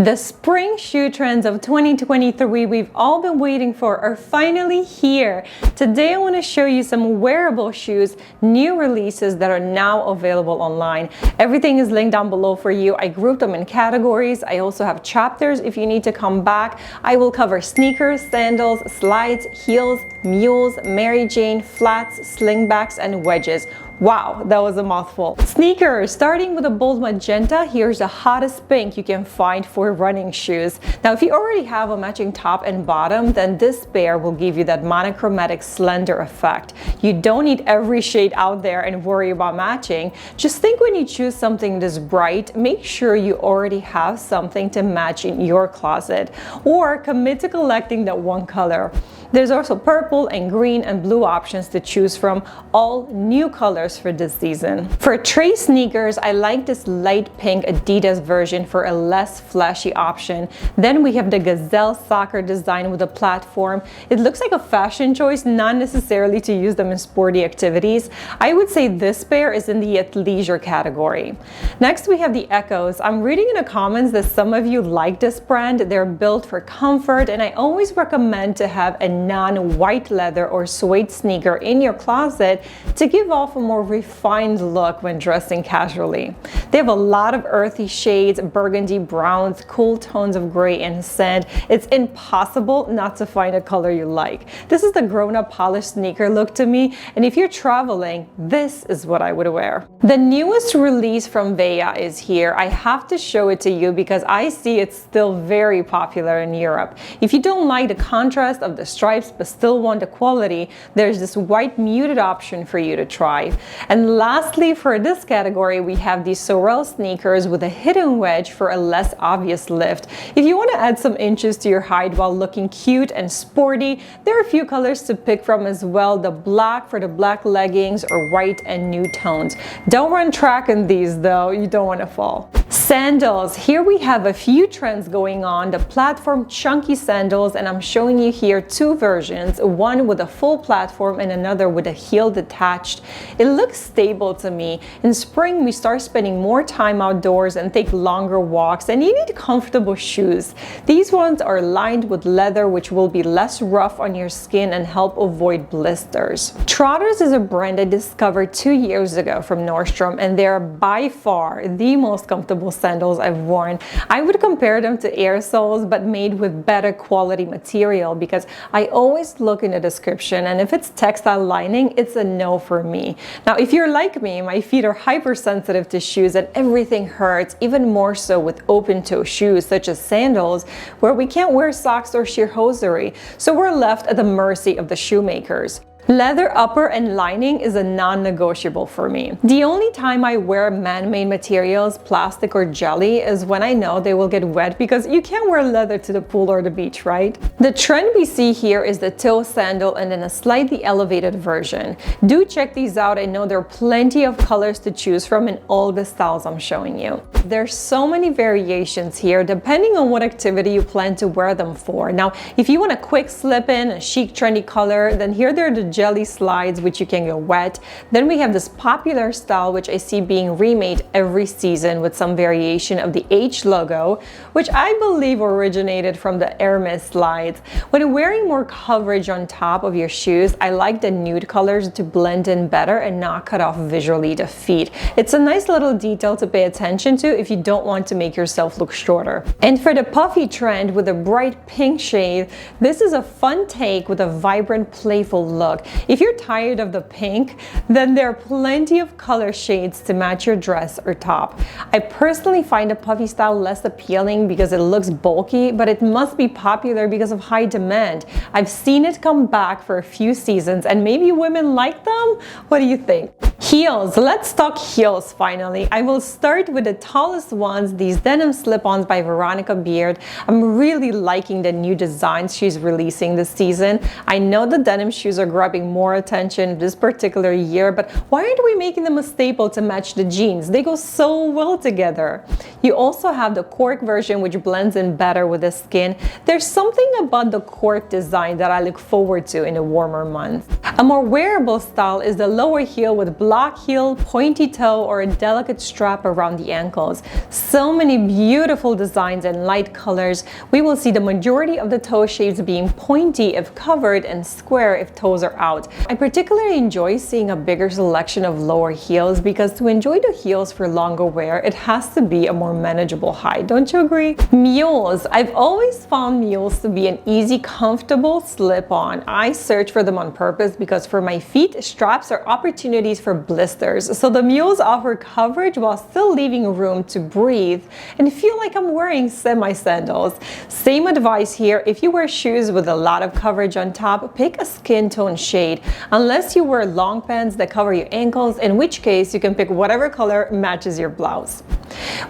The spring shoe trends of 2023 we've all been waiting for are finally here. Today I want to show you some wearable shoes, new releases that are now available online. Everything is linked down below for you. I grouped them in categories. I also have chapters if you need to come back. I will cover sneakers, sandals, slides, heels, mules, Mary Jane, flats, slingbacks, and wedges. Wow, that was a mouthful. Sneakers, starting with a bold magenta, here's the hottest pink you can find for running shoes. Now, if you already have a matching top and bottom, then this pair will give you that monochromatic slender effect. You don't need every shade out there and worry about matching. Just think when you choose something this bright, make sure you already have something to match in your closet, or commit to collecting that one color. There's also purple and green and blue options to choose from, all new colors for this season. For tray sneakers, I like this light pink Adidas version for a less flashy option. Then we have the gazelle soccer design with a platform. It looks like a fashion choice, not necessarily to use them in sporty activities. I would say this pair is in the athleisure category. Next, we have the Echoes. I'm reading in the comments that some of you like this brand. They're built for comfort, and I always recommend to have a non-white leather or suede sneaker in your closet to give off a more refined look when dressing casually. They have a lot of earthy shades, burgundy browns, cool tones of gray and sand. It's impossible not to find a color you like. This is the grown-up polished sneaker look to me, and if you're traveling, this is what I would wear. The newest release from Veja is here. I have to show it to you because I see it's still very popular in Europe. If you don't like the contrast of the stripes but still want the quality, there's this white muted option for you to try. And lastly, for this category, we have these Sorel sneakers with a hidden wedge for a less obvious lift. If you want to add some inches to your height while looking cute and sporty, there are a few colors to pick from as well. The black for the black leggings or white and nude tones. Don't run track in these though, you don't want to fall. Sandals. Here we have a few trends going on. The platform chunky sandals, and I'm showing you here two versions, one with a full platform and another with a heel detached. It looks stable to me. In spring, we start spending more time outdoors and take longer walks, and you need comfortable shoes. These ones are lined with leather, which will be less rough on your skin and help avoid blisters. Trotters is a brand I discovered 2 years ago from Nordstrom, and they're by far the most comfortable sandals I've worn. I would compare them to air soles, but made with better quality material, because I always look in the description, and if it's textile lining, it's a no for me. Now, if you're like me, my feet are hypersensitive to shoes and everything hurts, even more so with open toe shoes such as sandals, where we can't wear socks or sheer hosiery, so we're left at the mercy of the shoemakers. Leather upper and lining is a non-negotiable for me. The only time I wear man-made materials, plastic or jelly, is when I know they will get wet, because you can't wear leather to the pool or the beach, right? The trend we see here is the toe sandal and then a slightly elevated version. Do check these out. I know there are plenty of colors to choose from in all the styles I'm showing you. There's so many variations here depending on what activity you plan to wear them for. Now, if you want a quick slip-in, a chic trendy color, then here they're the jelly slides, which you can get wet. Then we have this popular style, which I see being remade every season with some variation of the H logo, which I believe originated from the Hermes slides. When wearing more coverage on top of your shoes, I like the nude colors to blend in better and not cut off visually the feet. It's a nice little detail to pay attention to if you don't want to make yourself look shorter. And for the puffy trend with a bright pink shade, this is a fun take with a vibrant, playful look. If you're tired of the pink, then there are plenty of color shades to match your dress or top. I personally find the puffy style less appealing because it looks bulky, but it must be popular because of high demand. I've seen it come back for a few seasons, and maybe women like them? What do you think? Heels. Let's talk heels finally. I will start with the tallest ones, these denim slip-ons by Veronica Beard. I'm really liking the new designs she's releasing this season. I know the denim shoes are grabbing more attention this particular year, but why aren't we making them a staple to match the jeans? They go so well together. You also have the cork version, which blends in better with the skin. There's something about the cork design that I look forward to in the warmer months. A more wearable style is the lower heel with block heel, pointy toe, or a delicate strap around the ankles. So many beautiful designs and light colors. We will see the majority of the toe shapes being pointy if covered and square if toes are out. I particularly enjoy seeing a bigger selection of lower heels because to enjoy the heels for longer wear, it has to be a more manageable height. Don't you agree? Mules. I've always found mules to be an easy, comfortable slip-on. I search for them on purpose because for my feet, straps are opportunities for blisters. So the mules offer coverage while still leaving room to breathe and feel like I'm wearing semi-sandals. Same advice here. If you wear shoes with a lot of coverage on top, pick a skin tone shade. Unless you wear long pants that cover your ankles, in which case you can pick whatever color matches your blouse.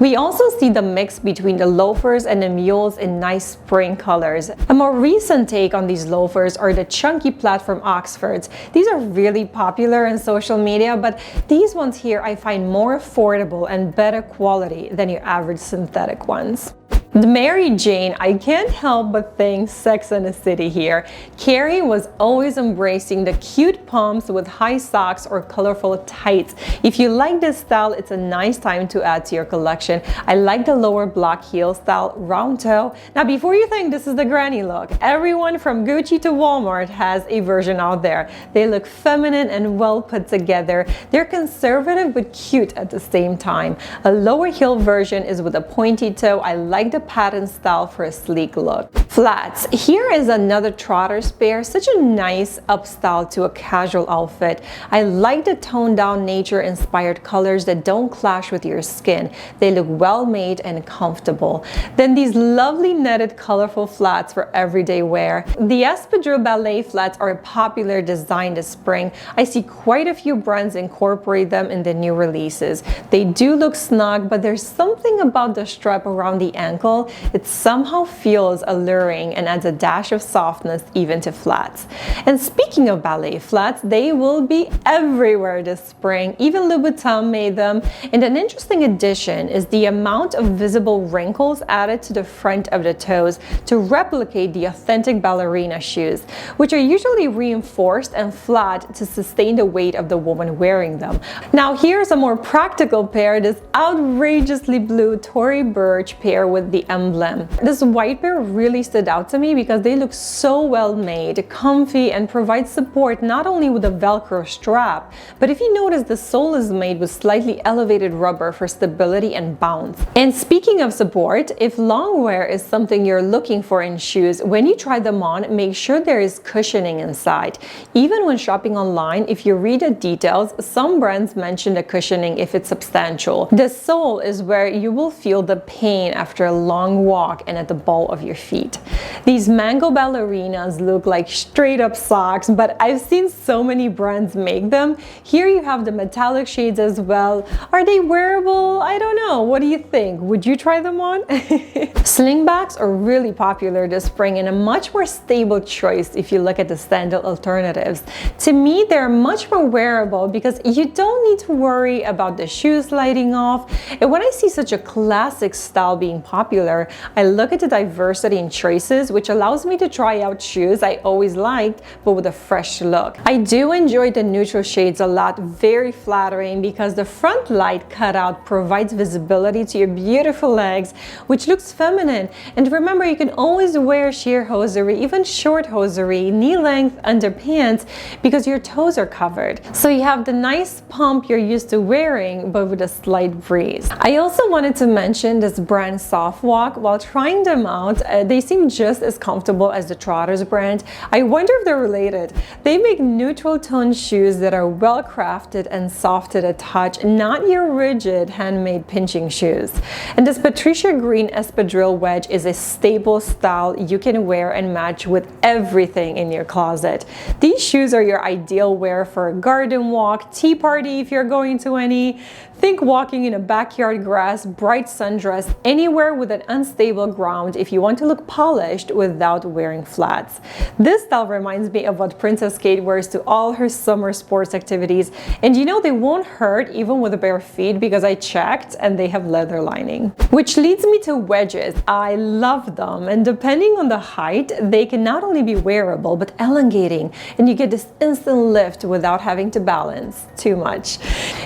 We also see the mix between the loafers and the mules in nice spring colors. A more recent take on these loafers are the chunky platform Oxfords. These are really popular in social media, but these ones here I find more affordable and better quality than your average synthetic ones. The Mary Jane, I can't help but think Sex and the City here. Carrie was always embracing the cute pumps with high socks or colorful tights. If you like this style, it's a nice time to add to your collection. I like the lower block heel style, round toe. Now before you think this is the granny look, everyone from Gucci to Walmart has a version out there. They look feminine and well put together. They're conservative but cute at the same time. A lower heel version is with a pointy toe. I like the pattern style for a sleek look. Flats. Here is another trotter's pair, such a nice up style to a casual outfit. I like the toned down nature inspired colors that don't clash with your skin. They look well made and comfortable. Then these lovely netted colorful flats for everyday wear. The espadrille ballet flats are a popular design this spring. I see quite a few brands incorporate them in the new releases. They do look snug, but there's something about the strap around the ankle. It somehow feels alluring and adds a dash of softness even to flats. And speaking of ballet flats, they will be everywhere this spring. Even Louboutin made them. And an interesting addition is the amount of visible wrinkles added to the front of the toes to replicate the authentic ballerina shoes, which are usually reinforced and flat to sustain the weight of the woman wearing them. Now here's a more practical pair, this outrageously blue Tory Burch pair with the emblem. This white pair really stood out to me because they look so well made, comfy, and provide support not only with a Velcro strap, but if you notice the sole is made with slightly elevated rubber for stability and bounce. And speaking of support, if long wear is something you're looking for in shoes, when you try them on, make sure there is cushioning inside. Even when shopping online, if you read the details, some brands mention the cushioning if it's substantial. The sole is where you will feel the pain after a long walk and at the ball of your feet. These mango ballerinas look like straight up socks, but I've seen so many brands make them. Here you have the metallic shades as well. Are they wearable? I don't know. What do you think? Would you try them on? Slingbacks are really popular this spring and a much more stable choice if you look at the sandal alternatives. To me, they're much more wearable because you don't need to worry about the shoes sliding off. And when I see such a classic style being popular, I look at the diversity in choices, which allows me to try out shoes I always liked, but with a fresh look. I do enjoy the neutral shades a lot, very flattering because the front light cutout provides visibility to your beautiful legs, which looks feminine. And remember, you can always wear sheer hosiery, even short hosiery, knee-length underpants, because your toes are covered. So you have the nice pump you're used to wearing, but with a slight breeze. I also wanted to mention this brand Softwalk. While trying them out, they seem just as comfortable as the Trotters brand. I wonder if they're related. They make neutral tone shoes that are well crafted and soft to the touch, not your rigid handmade pinching shoes. And this Patricia Green espadrille wedge is a staple style you can wear and match with everything in your closet. These shoes are your ideal wear for a garden walk, tea party if you're going to any. Think walking in a backyard grass, bright sundress, anywhere with an unstable ground. If you want to look polished polished without wearing flats. This style reminds me of what Princess Kate wears to all her summer sports activities, and you know they won't hurt even with bare feet because I checked and they have leather lining. Which leads me to wedges. I love them, and depending on the height, they can not only be wearable but elongating, and you get this instant lift without having to balance too much.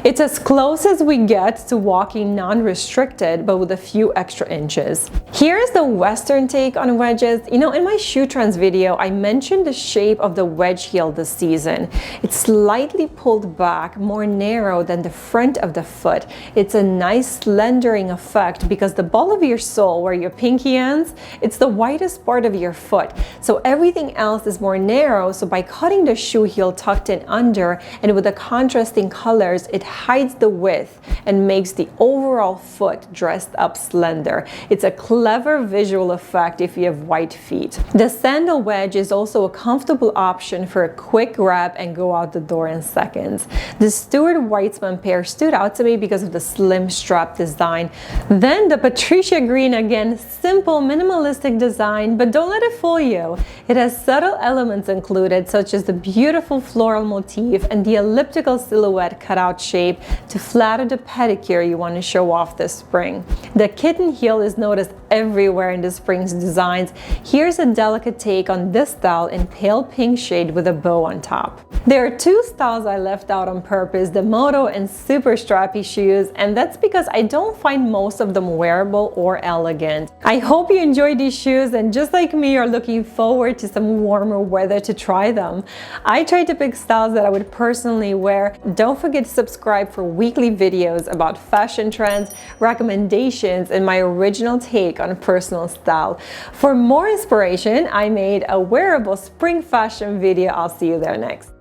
It's as close as we get to walking non-restricted but with a few extra inches. Here's the Western take on wedges. You know, in my shoe trends video, I mentioned the shape of the wedge heel this season. It's slightly pulled back, more narrow than the front of the foot. It's a nice slendering effect because the ball of your sole, where your pinky ends, it's the widest part of your foot. So everything else is more narrow, so by cutting the shoe heel tucked in under and with the contrasting colors, it hides the width and makes the overall foot dressed up slender. It's a clever visual effect if you have white feet. The sandal wedge is also a comfortable option for a quick grab and go out the door in seconds. The Stuart Weitzman pair stood out to me because of the slim strap design. Then the Patricia Green, again, simple minimalistic design, but don't let it fool you. It has subtle elements included, such as the beautiful floral motif and the elliptical silhouette cutout shape to flatter the pedicure you want to show off this spring. The kitten heel is noticed everywhere in the spring's designs. Here's a delicate take on this style in pale pink shade with a bow on top. There are two styles I left out on purpose, the moto and super strappy shoes, and that's because I don't find most of them wearable or elegant. I hope you enjoyed these shoes and just like me are looking forward to some warmer weather to try them. I tried to pick styles that I would personally wear. Don't forget to subscribe for weekly videos about fashion trends, recommendations, and my original take on personal style. For more inspiration, I made a wearable spring fashion video. I'll see you there next.